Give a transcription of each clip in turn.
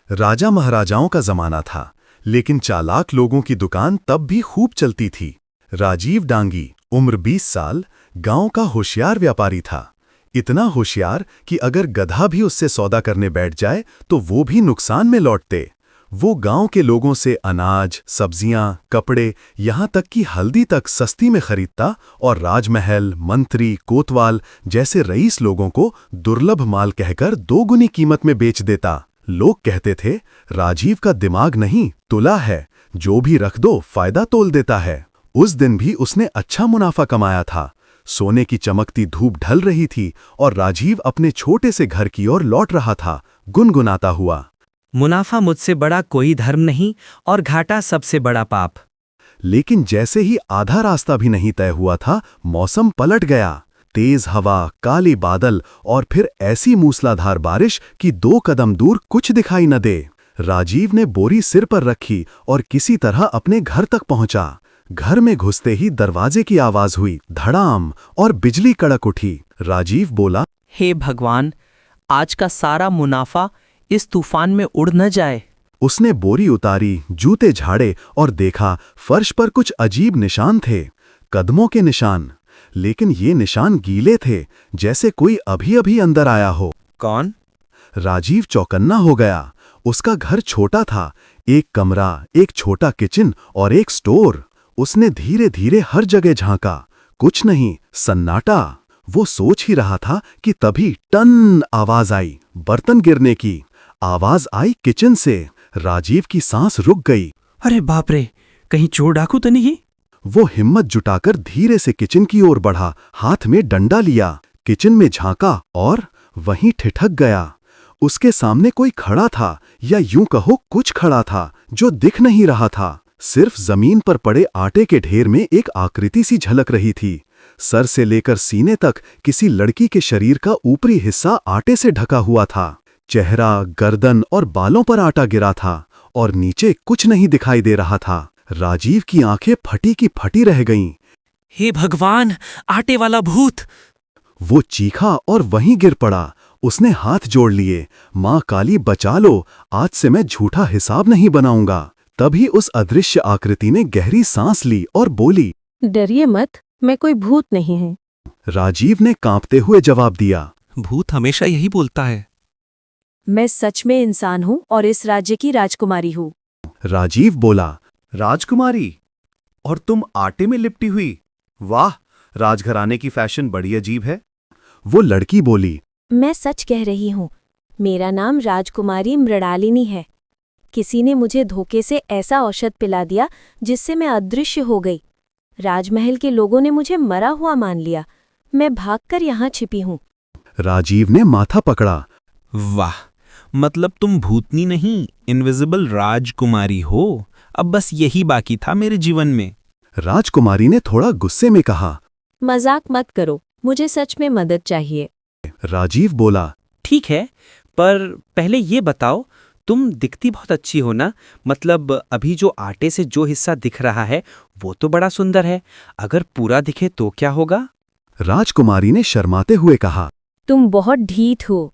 राजा महाराजाओं का जमाना था, लेकिन चालाक लोगों की दुकान तब भी खूब चलती थी। राजीव डांगी, उम्र 20 साल, गांव का होशियार व्यापारी था। इतना होशियार कि अगर गधा भी उससे सौदा करने बैठ जाए तो वो भी नुकसान में लौटते। वो गांव के लोगों से अनाज, सब्जियां, कपड़े, यहां तक कि हल्दी तक सस्ती में खरीदता और राजमहल, मंत्री, कोतवाल जैसे रईस लोगों को दुर्लभ माल कहकर 2 गुनी कीमत में बेच देता। लोग कहते थे, राजीव का दिमाग नहीं, तुला है, जो भी रख दो फायदा तोल देता है। उस दिन भी उसने अच्छा मुनाफा कमाया था। सोने की चमकती धूप ढल रही थी और राजीव अपने छोटे से घर की ओर लौट रहा था, गुनगुनाता हुआ। मुनाफा मुझसे बड़ा कोई धर्म नहीं और घाटा सबसे बड़ा पाप। लेकिन जैसे ही आधा रास्ता भी नहीं तय हुआ था, मौसम पलट गया। तेज हवा, काले बादल और फिर ऐसी मूसलाधार बारिश कि 2 कदम दूर कुछ दिखाई न दे। राजीव ने बोरी सिर पर रखी और किसी तरह अपने घर तक पहुंचा। घर में घुसते ही दरवाजे की आवाज हुई, धड़ाम, और बिजली कड़क उठी। राजीव बोला, हे भगवान, आज का सारा मुनाफा इस तूफान में उड़ न जाए। उसने बोरी उतारी, जूते झाड़े और देखा फर्श पर कुछ अजीब निशान थे, कदमों के निशान। लेकिन ये निशान गीले थे, जैसे कोई अभी-अभी अंदर आया हो। कौन? राजीव चौकन्ना हो गया। उसका घर छोटा था, एक कमरा, एक छोटा किचन और एक स्टोर। उसने धीरे-धीरे हर जगह झांका, कुछ नहीं, सन्नाटा। वो सोच ही रहा था कि तभी टन आवाज आई, बर्तन गिरने की। आवाज आई किचन से। राजीव की सांस रुक गई। अरे बाप रे, कहीं चोर डाकू तो नहीं? वो हिम्मत जुटाकर धीरे से किचन की ओर बढ़ा, हाथ में डंडा लिया, किचन में झांका और वहीं ठिठक गया। उसके सामने कोई खड़ा था, या यूं कहो कुछ खड़ा था, जो दिख नहीं रहा था। सिर्फ जमीन पर पड़े आटे के ढेर में एक आकृति सी झलक रही थी। सर से लेकर सीने तक किसी लड़की के शरीर का ऊपरी हिस्सा आटे से ढका हुआ था। चेहरा, गर्दन और बालों पर आटा गिरा था और नीचे कुछ नहीं दिखाई दे रहा था। राजीव की आंखें फटी की फटी रह गईं। हे भगवान, आटे वाला भूत! वो चीखा और वहीं गिर पड़ा। उसने हाथ जोड़ लिए, मां काली बचा लो, आज से मैं झूठा हिसाब नहीं बनाऊंगा। तभी उस अदृश्य आकृति ने गहरी सांस ली और बोली, डरिए मत, मैं कोई भूत नहीं हूँ। राजीव ने कांपते हुए जवाब दिया, भूत हमेशा यही बोलता है। मैं सच में इंसान हूँ और इस राज्य की राजकुमारी हूँ। राजीव बोला, राजकुमारी? और तुम आटे में लिपटी हुई? वाह, राजघराने की फैशन बड़ी अजीब है। वो लड़की बोली, मैं सच कह रही हूँ, मेरा नाम राजकुमारी मृणालिनी है। किसी ने मुझे धोखे से ऐसा औषध पिला दिया जिससे मैं अदृश्य हो गई। राजमहल के लोगों ने मुझे मरा हुआ मान लिया। मैं भागकर यहाँ छिपी हूँ। राजीव ने माथा पकड़ा। वाह, मतलब तुम भूतनी नहीं, इनविजिबल राजकुमारी हो। अब बस यही बाकी था मेरे जीवन में। राजकुमारी ने थोड़ा गुस्से में कहा, मजाक मत करो, मुझे सच में मदद चाहिए। राजीव बोला, ठीक है, पर पहले ये बताओ, तुम दिखती बहुत अच्छी हो ना? मतलब अभी जो आटे से जो हिस्सा दिख रहा है वो तो बड़ा सुंदर है। अगर पूरा दिखे तो क्या होगा? राजकुमारी ने शर्माते हुए कहा, तुम बहुत ढीठ हो।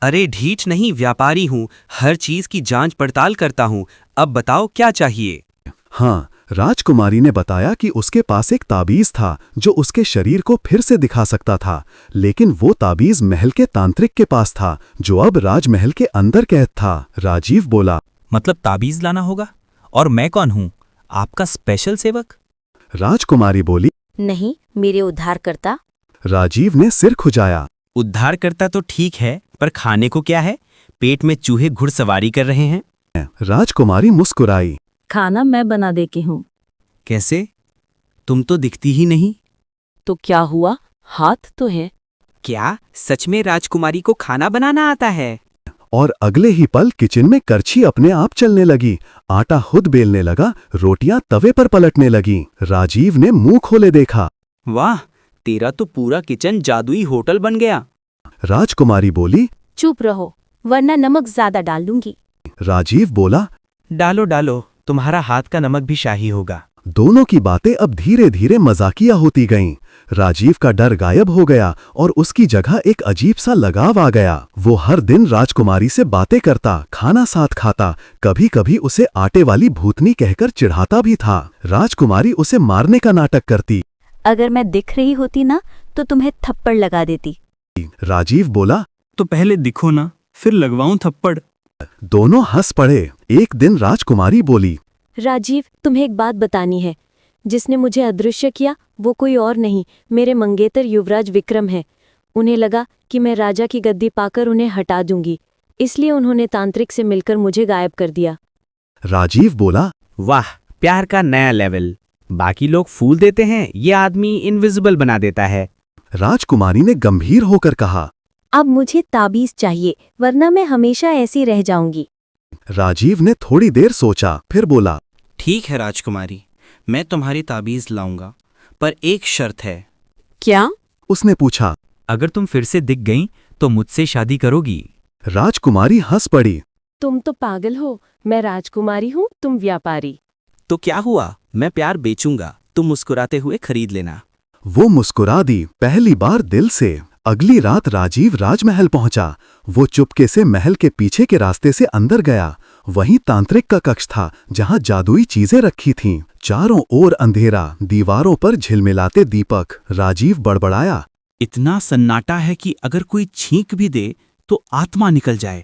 अरे ढीठ नहीं, व्यापारी हूँ, हर चीज की जांच पड़ताल करता हूँ। अब बताओ क्या चाहिए? हाँ, राजकुमारी ने बताया कि उसके पास एक ताबीज था जो उसके शरीर को फिर से दिखा सकता था, लेकिन वो ताबीज महल के तांत्रिक के पास था, जो अब राजमहल के अंदर कैद था। राजीव बोला, मतलब ताबीज लाना होगा? और मैं कौन हूँ, आपका स्पेशल सेवक? राजकुमारी बोली, नहीं, मेरे उद्धारकर्ता। राजीव ने सिर खुजाया। उद्धार करता तो ठीक है, पर खाने को क्या है? पेट में चूहे घुड़सवारी कर रहे हैं। राजकुमारी मुस्कुराई। खाना मैं बना देती हूँ। कैसे? तुम तो दिखती ही नहीं। तो क्या हुआ, हाथ तो है। क्या सच में राजकुमारी को खाना बनाना आता है? और अगले ही पल किचन में करछी अपने आप चलने लगी, आटा खुद बेलने लगा, रोटियां तवे पर पलटने लगी। राजीव ने मुंह खोले देखा। वाह, तेरा तो पूरा किचन जादुई होटल बन गया। राजकुमारी बोली, चुप रहो, वरना नमक ज्यादा डाल दूंगी। राजीव बोला, डालो डालो, तुम्हारा हाथ का नमक भी शाही होगा। दोनों की बातें अब धीरे धीरे मजाकिया होती गईं। राजीव का डर गायब हो गया और उसकी जगह एक अजीब सा लगाव आ गया। वो हर दिन राजकुमारी से बातें करता, खाना साथ खाता, कभी कभी उसे आटे वाली भूतनी कहकर चिढ़ाता भी था। राजकुमारी उसे मारने का नाटक करती। अगर मैं दिख रही होती ना तो तुम्हें थप्पड़ लगा देती। राजीव बोला। तो पहले दिखो ना, फिर लगवाऊं थप्पड़। दोनों हंस पड़े। एक दिन राजकुमारी बोली, राजीव, तुम्हें एक बात बतानी है। जिसने मुझे अदृश्य किया वो कोई और नहीं, मेरे मंगेतर युवराज विक्रम है। उन्हें लगा कि मैं राजा की गद्दी पाकर उन्हें हटा दूंगी, इसलिए उन्होंने तांत्रिक से मिलकर मुझे गायब कर दिया। राजीव बोला। वाह, प्यार का नया लेवल। बाकी लोग फूल देते हैं, ये आदमी इनविजिबल बना देता है। राजकुमारी ने गंभीर होकर कहा। अब मुझे ताबीज चाहिए, वरना मैं हमेशा ऐसी रह जाऊंगी। राजीव ने थोड़ी देर सोचा, फिर बोला। ठीक है राजकुमारी, मैं तुम्हारी ताबीज लाऊंगा, पर एक शर्त है। क्या? उसने पूछा। अगर तुम फिर से दिख गईं तो मुझसे शादी करोगी? राजकुमारी हंस पड़ी। तुम तो पागल हो, मैं राजकुमारी हूँ, तुम व्यापारी। तो क्या हुआ, मैं प्यार बेचूंगा, तुम मुस्कुराते हुए खरीद लेना। वो मुस्कुरा दी, पहली बार दिल से। अगली रात राजीव राजमहल पहुंचा। वो चुपके से महल के पीछे के रास्ते से अंदर गया। वहीं तांत्रिक का कक्ष था, जहां जादुई चीजें रखी थीं। चारों ओर अंधेरा, दीवारों पर झिलमिलाते दीपक। राजीव बड़बड़ाया। इतना सन्नाटा है कि अगर कोई छींक भी दे तो आत्मा निकल जाए।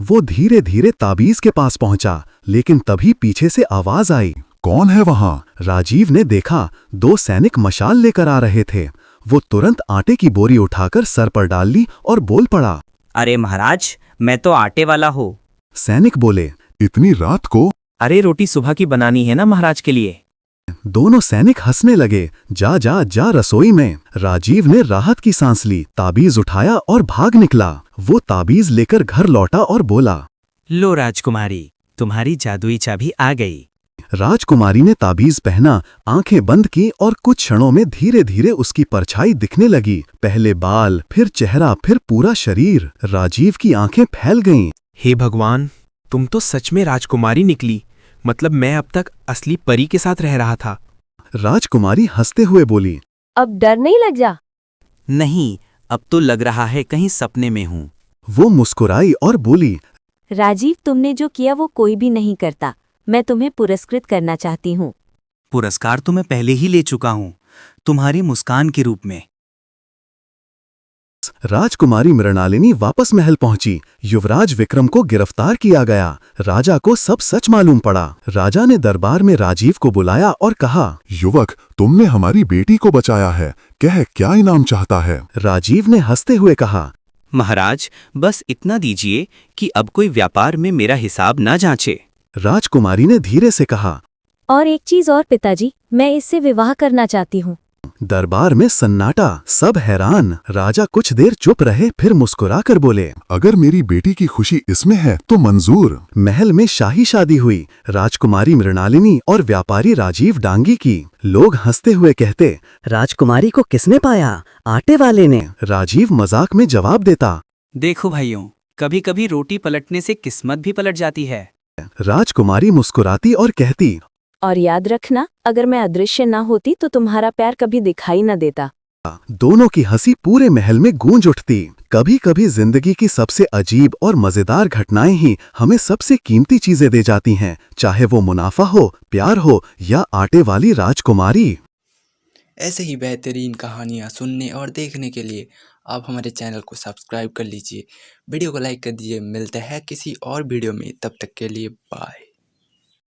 वो धीरे धीरे ताबीज के पास पहुंचा, लेकिन तभी पीछे से आवाज आई। कौन है वहां? राजीव ने देखा, 2 सैनिक मशाल लेकर आ रहे थे। वो तुरंत आटे की बोरी उठाकर सर पर डाल ली और बोल पड़ा। अरे महाराज, मैं तो आटे वाला हूँ। सैनिक बोले। इतनी रात को? अरे रोटी सुबह की बनानी है ना महाराज के लिए। दोनों सैनिक हंसने लगे। जा जा जा रसोई में। राजीव ने राहत की सांस ली, ताबीज उठाया और भाग निकला। वो ताबीज लेकर घर लौटा और बोला। लो राजकुमारी, तुम्हारी जादुई चाबी आ गई। राजकुमारी ने ताबीज पहना, आंखें बंद की और कुछ क्षणों में धीरे धीरे उसकी परछाई दिखने लगी। पहले बाल, फिर चेहरा, फिर पूरा शरीर। राजीव की आंखें फैल गईं। हे भगवान, तुम तो सच में राजकुमारी निकली। मतलब मैं अब तक असली परी के साथ रह रहा था। राजकुमारी हंसते हुए बोली। अब डर नहीं लग जा? नहीं, अब तो लग रहा है कहीं सपने में हूँ। वो मुस्कुराई और बोली। राजीव, तुमने जो किया वो कोई भी नहीं करता। मैं तुम्हें पुरस्कृत करना चाहती हूँ। पुरस्कार तो मैं पहले ही ले चुका हूँ, तुम्हारी मुस्कान के रूप में। राजकुमारी मृणालिनी वापस महल पहुंची। युवराज विक्रम को गिरफ्तार किया गया। राजा को सब सच मालूम पड़ा। राजा ने दरबार में राजीव को बुलाया और कहा। युवक, तुमने हमारी बेटी को बचाया है, कह क्या इनाम चाहता है? राजीव ने हंसते हुए कहा। महाराज, बस इतना दीजिए कि अब कोई व्यापार में मेरा हिसाब ना जांचे। राजकुमारी ने धीरे से कहा। और एक चीज और पिताजी, मैं इससे विवाह करना चाहती हूँ। दरबार में सन्नाटा, सब हैरान। राजा कुछ देर चुप रहे, फिर मुस्कुराकर बोले। अगर मेरी बेटी की खुशी इसमें है तो मंजूर। महल में शाही शादी हुई। राजकुमारी मृणालिनी और व्यापारी राजीव डांगी की। लोग हंसते हुए कहते। राजकुमारी को किसने पाया? आटे वाले ने। राजीव मजाक में जवाब देता। देखो भाइयों, कभी कभी रोटी पलटने से किस्मत भी पलट जाती है। राजकुमारी मुस्कुराती और कहती। और याद रखना, अगर मैं अदृश्य ना होती तो तुम्हारा प्यार कभी दिखाई न देता। दोनों की हंसी पूरे महल में गूंज उठती। कभी कभी जिंदगी की सबसे अजीब और मजेदार घटनाएं ही हमें सबसे कीमती चीजें दे जाती हैं, चाहे वो मुनाफा हो, प्यार हो या आटे वाली राजकुमारी। ऐसे ही बेहतरीन कहानियाँ सुनने और देखने के लिए आप हमारे चैनल को सब्सक्राइब कर लीजिए, वीडियो को लाइक कर दीजिए। मिलते हैं किसी और वीडियो में, तब तक के लिए बाय।